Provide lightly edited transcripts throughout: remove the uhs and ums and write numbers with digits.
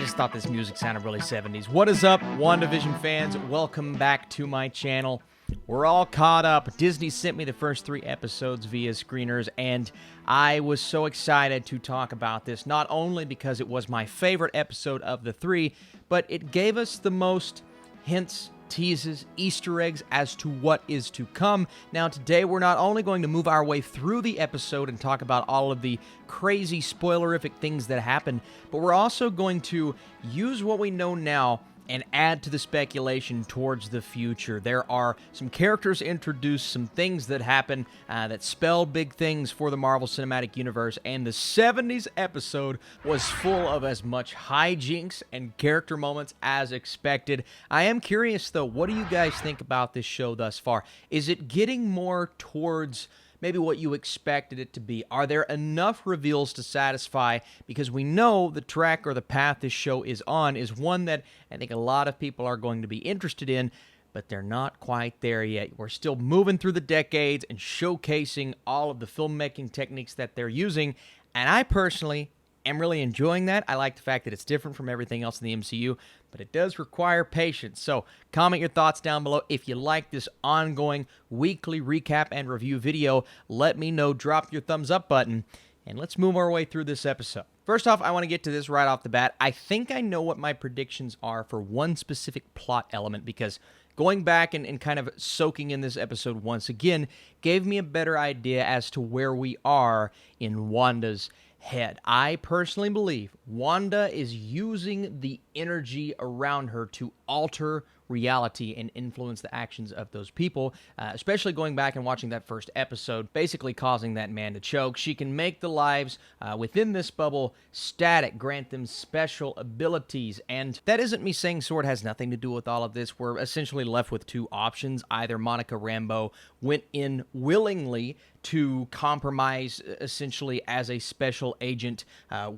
just thought this music sounded really 70s. What is up, WandaVision fans? Welcome back to my channel. We're all caught up. Disney sent me the first 3 episodes via screeners, and I was so excited to talk about this, not only because it was my favorite episode of the 3, but it gave us the most hints, teases, Easter eggs as to what is to come. Now, today we're not only going to move our way through the episode and talk about all of the crazy spoilerific things that happen, but we're also going to use what we know now and add to the speculation towards the future. There are some characters introduced, some things that happen that spell big things for the Marvel Cinematic Universe, and the 70s episode was full of as much hijinks and character moments as expected. I am curious, though, what do you guys think about this show thus far? Is it getting more towards maybe what you expected it to be? Are there enough reveals to satisfy? Because we know the track or the path this show is on is one that I think a lot of people are going to be interested in, but they're not quite there yet. We're still moving through the decades and showcasing all of the filmmaking techniques that they're using, and I personally am really enjoying that. I like the fact that it's different from everything else in the MCU, but it does require patience. So comment your thoughts down below. If you like this ongoing weekly recap and review video, let me know. Drop your thumbs up button, and let's move our way through this episode. First off, I want to get to this right off the bat. I think I know what my predictions are for one specific plot element, because going back and kind of soaking in this episode once again gave me a better idea as to where we are in Wanda's head. I personally believe Wanda is using the energy around her to alter reality and influence the actions of those people, especially going back and watching that first episode, basically causing that man to choke. She can make the lives within this bubble static, grant them special abilities, and that isn't me saying S.W.O.R.D. has nothing to do with all of this. We're essentially left with 2 options. Either Monica Rambeau went in willingly to compromise, essentially as a special agent,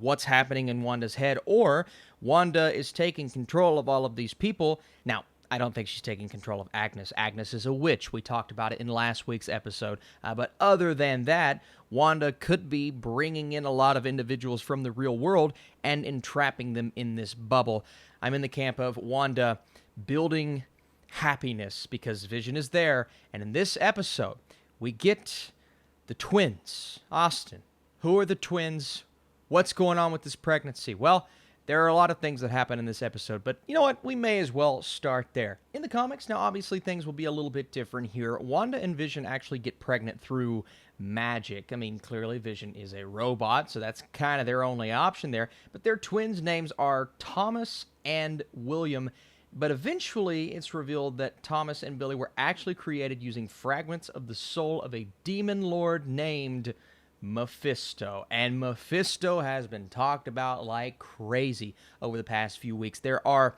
what's happening in Wanda's head, or Wanda is taking control of all of these people. Now, I don't think she's taking control of Agnes. Agnes is a witch. We talked about it in last week's episode. But other than that, Wanda could be bringing in a lot of individuals from the real world and entrapping them in this bubble. I'm in the camp of Wanda building happiness because Vision is there. And in this episode, we get the twins. Austin, who are the twins? What's going on with this pregnancy? Well, there are a lot of things that happen in this episode, but you know what? We may as well start there. In the comics, now obviously things will be a little bit different here. Wanda and Vision actually get pregnant through magic. I mean, clearly Vision is a robot, so that's kind of their only option there. But their twins' names are Thomas and William. But eventually, it's revealed that Thomas and Billy were actually created using fragments of the soul of a demon lord named Mephisto. And Mephisto has been talked about like crazy over the past few weeks. There are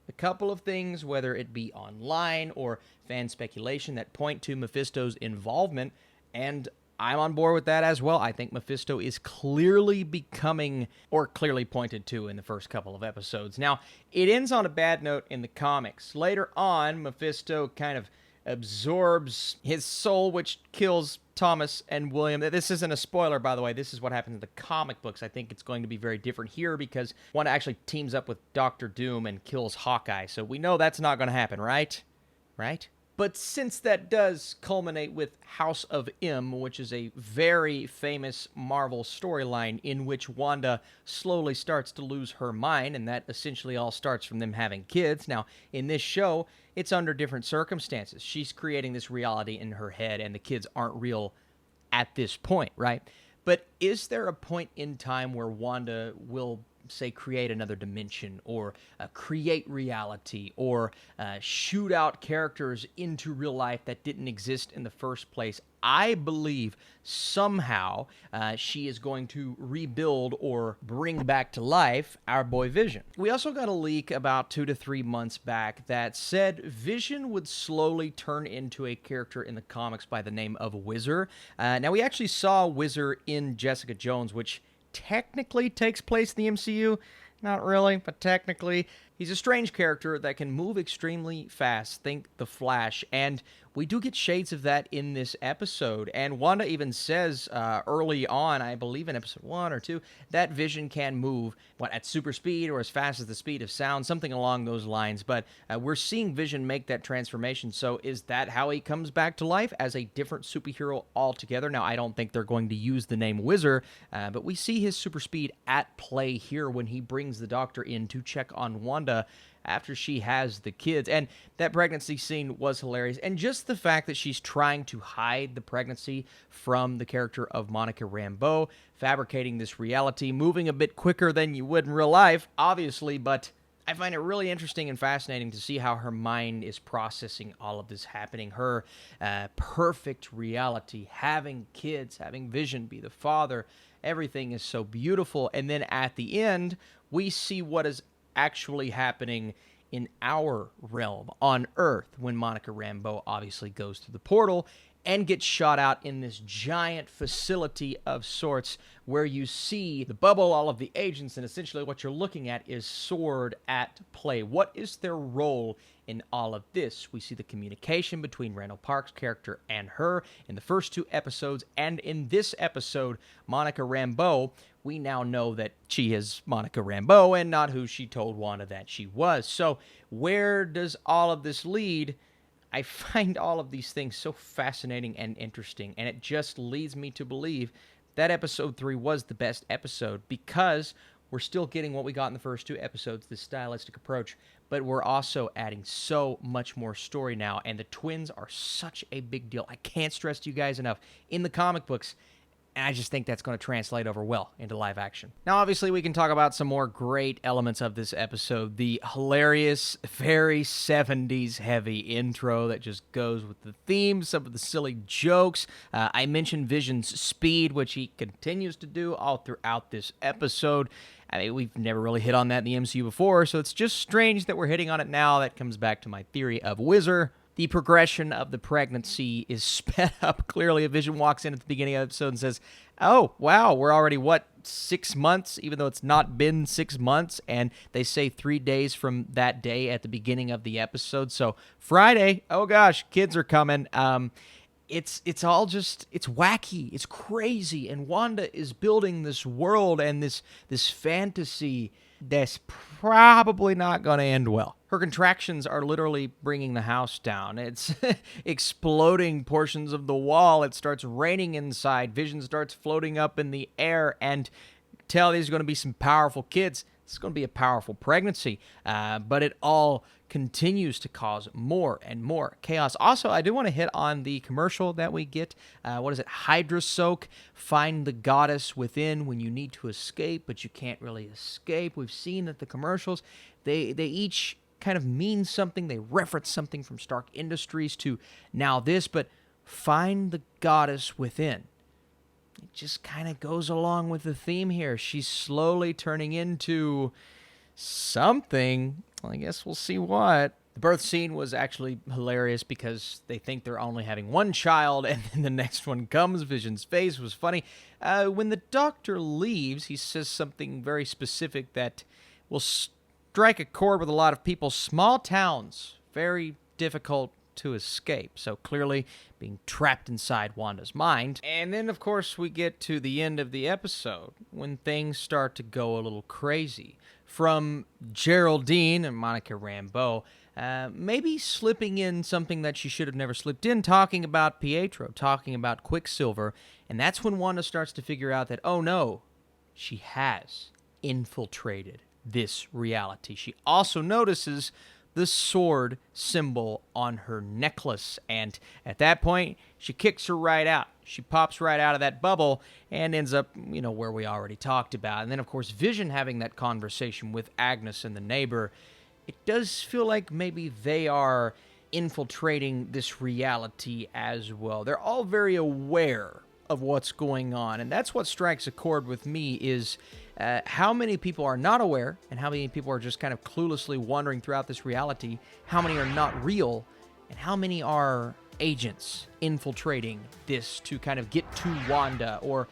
a couple of things, whether it be online or fan speculation, that point to Mephisto's involvement, and I'm on board with that as well. I think Mephisto is clearly becoming, or clearly pointed to in the first couple of episodes. Now, it ends on a bad note in the comics. Later on, Mephisto kind of absorbs his soul, which kills Thomas and William. This isn't a spoiler, by the way. This is what happens in the comic books. I think it's going to be very different here because Wanda actually teams up with Doctor Doom and kills Hawkeye. So we know that's not going to happen, right? Right? But since that does culminate with House of M, which is a very famous Marvel storyline in which Wanda slowly starts to lose her mind, and that essentially all starts from them having kids. Now, in this show, it's under different circumstances. She's creating this reality in her head, and the kids aren't real at this point, right? But is there a point in time where Wanda will, say, create another dimension, or create reality, or shoot out characters into real life that didn't exist in the first place? I believe somehow she is going to rebuild or bring back to life our boy Vision. We also got a leak about 2 to 3 months back that said Vision would slowly turn into a character in the comics by the name of Wizard. Now, we actually saw Wizard in Jessica Jones, which technically takes place in the MCU. Not really, but technically. He's a strange character that can move extremely fast. Think the Flash. And we do get shades of that in this episode. And Wanda even says early on, I believe in episode 1 or 2, that Vision can move at super speed or as fast as the speed of sound, something along those lines. But we're seeing Vision make that transformation. So is that how he comes back to life as a different superhero altogether? Now, I don't think they're going to use the name Wizard, but we see his super speed at play here when he brings the Doctor in to check on Wanda after she has the kids. And that pregnancy scene was hilarious. And just the fact that she's trying to hide the pregnancy from the character of Monica Rambeau, fabricating this reality, moving a bit quicker than you would in real life, obviously, but I find it really interesting and fascinating to see how her mind is processing all of this happening. Her perfect reality, having kids, having Vision be the father, everything is so beautiful. And then at the end, we see what is actually happening in our realm on Earth when Monica Rambeau obviously goes through the portal and gets shot out in this giant facility of sorts where you see the bubble, all of the agents, and essentially what you're looking at is SWORD at play. What is their role in all of this? We see the communication between Randall Park's character and her in the first 2 episodes, and in this episode, Monica Rambeau, we now know that she is Monica Rambeau and not who she told Wanda that she was. So where does all of this lead? I find all of these things so fascinating and interesting, and it just leads me to believe that episode 3 was the best episode because we're still getting what we got in the first 2 episodes, this stylistic approach, but we're also adding so much more story now, and the twins are such a big deal. I can't stress to you guys enough. In the comic books, and I just think that's going to translate over well into live action. Now, obviously, we can talk about some more great elements of this episode. The hilarious, very 70s heavy intro that just goes with the theme, some of the silly jokes. I mentioned Vision's speed, which he continues to do all throughout this episode. I mean, we've never really hit on that in the MCU before, so it's just strange that we're hitting on it now. That comes back to my theory of Wizard. The progression of the pregnancy is sped up. Clearly, a Vision walks in at the beginning of the episode and says, oh, wow, we're already, 6 months, even though it's not been 6 months, and they say 3 days from that day at the beginning of the episode. So Friday, oh gosh, kids are coming. It's all just, it's wacky, it's crazy, and Wanda is building this world and this fantasy that's probably not going to end well. Her contractions are literally bringing the house down. It's exploding portions of the wall. It starts raining inside. Vision starts floating up in the air, and tell these are going to be some powerful kids. It's going to be a powerful pregnancy, but it all continues to cause more and more chaos. Also, I do want to hit on the commercial that we get. What is it? Hydra Soak. Find the goddess within when you need to escape, but you can't really escape. We've seen that the commercials, they each kind of mean something. They reference something from Stark Industries to now this, but find the goddess within. It just kind of goes along with the theme here. She's slowly turning into something. Well, I guess we'll see what. The birth scene was actually hilarious because they think they're only having one child, and then the next one comes. Vision's face was funny. When the Doctor leaves, he says something very specific that will strike a chord with a lot of people. Small towns, very difficult to escape. So clearly being trapped inside Wanda's mind. And then, of course, we get to the end of the episode when things start to go a little crazy. From Geraldine and Monica Rambeau, maybe slipping in something that she should have never slipped in, talking about Pietro, talking about Quicksilver. And that's when Wanda starts to figure out that, oh no, she has infiltrated this reality. She also notices the sword symbol on her necklace, and at that point, she kicks her right out. She pops right out of that bubble and ends up, where we already talked about. And then, of course, Vision having that conversation with Agnes and the neighbor, it does feel like maybe they are infiltrating this reality as well. They're all very aware of what's going on, and that's what strikes a chord with me is how many people are not aware and how many people are just kind of cluelessly wandering throughout this reality, how many are not real, and how many are agents infiltrating this to kind of get to Wanda or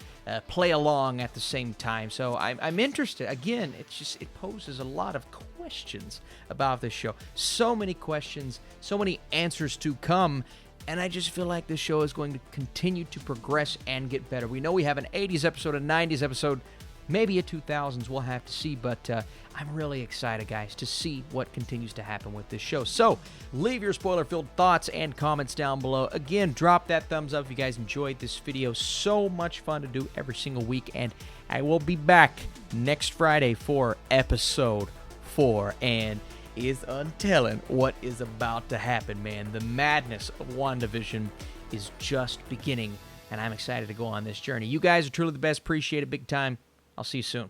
play along at the same time. So I'm interested. Again, it poses a lot of questions about this show. So many questions, so many answers to come. And I just feel like this show is going to continue to progress and get better. We know we have an 80s episode, a 90s episode, maybe a 2000s. We'll have to see. But I'm really excited, guys, to see what continues to happen with this show. So leave your spoiler-filled thoughts and comments down below. Again, drop that thumbs up if you guys enjoyed this video. So much fun to do every single week. And I will be back next Friday for episode 4. And is untelling what is about to happen, man. The madness of WandaVision is just beginning, and I'm excited to go on this journey. You guys are truly the best. Appreciate it big time. I'll see you soon.